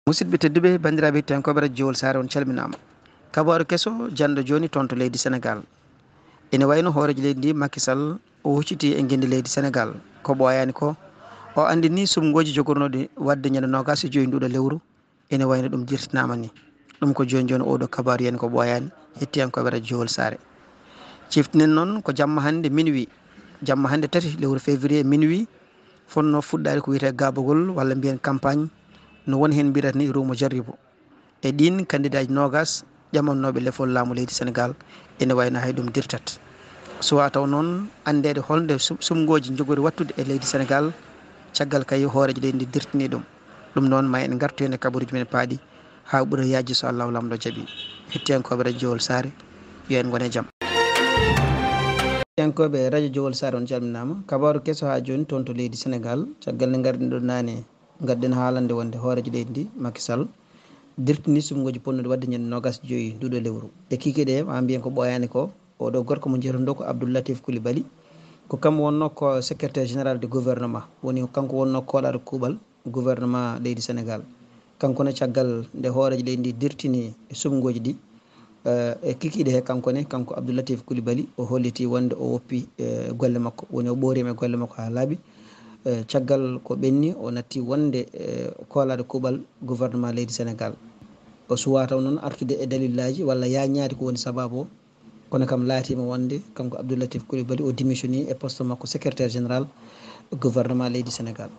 musidɓe tedduɓe bandiraɓe hettiyankoɓe radio Diowol Sare on calminama. Kabaru kesso jando joni toon to leydi Sénégal. Ene wayno hoorejo leydi ndi Macky Sall o hucciti e guendi leydi Sénégal ko ɓoyani ko o andi ni sumgoji jogornoɗi wadde ñande nogas e joyi nduɗo lewru ene wayno ɗum dirtinama ni. ɗum ko joni joni oɗo kabaru yani ko ɓoyani hettiyankoɓe radio Diowol Sare. Ciftinen noon ko jamma hande minuit, jamma hande 3 lewru février minuit fonno fuɗɗade ko wiyete gabogol walla mbiyen campagne no woni hen mbirata ni rumo jarribo e ɗin candidat ji nogas ƴamannoɓe lefol laamu leydi Sénégal ene wayno hay ɗum dirtat. Suwa taw noon andede holde sumgoji jogori wattude e leydi Sénégal caggal kay hoorejo leydi ndi dirtini ɗum. ɗum noon ma en gartu hen e kabaruji men paaɗi ha ɓuura yajji so Allahu lamɗo jaaɓi. hettiyankoɓe radio Diowol Sare yo en gone jaam. hettiyankoɓe radio Diowol Sare on calminama. Kabaru kesso ha joni toon to leydi Sénégal caggal nde garɗin ɗo nane gadden haalande wonde hoorejo leydi ndi Macky Sall dirtini sumgoji ponnude wadde ñande nogas joyi nduɗo lewru e kikiɗe ma mbiyen ko ɓoyani ko oɗo gorko mo jeetuɗo ko Abdou Latif Coulibaly ko kam wonno ko secrétaire général du gouvernement, woni kanko wonno koolaɗo kuuɓal gouvernement leydi Sénégal. kankone caggal nde hoorejo leydi ndi dirtini sumgoji ɗi e kikiɗe he kankone kanko Abdou Latif Coulibaly o holliti wonde o woppi golle makko, woni o ɓoorima e golle makko ha laaɓi. Caggal ko ɓenni o natti wonde koolaɗo kuuɓal gouvernement leydi Sénégal. O suwa taw noon artude e dalillaji walla yañaade ko woni sababu o, kono kam laatima wonde kanko Abdou Latif Coulibaly o démissionni e poste makko secrétaire général gouvernement leydi Sénégal.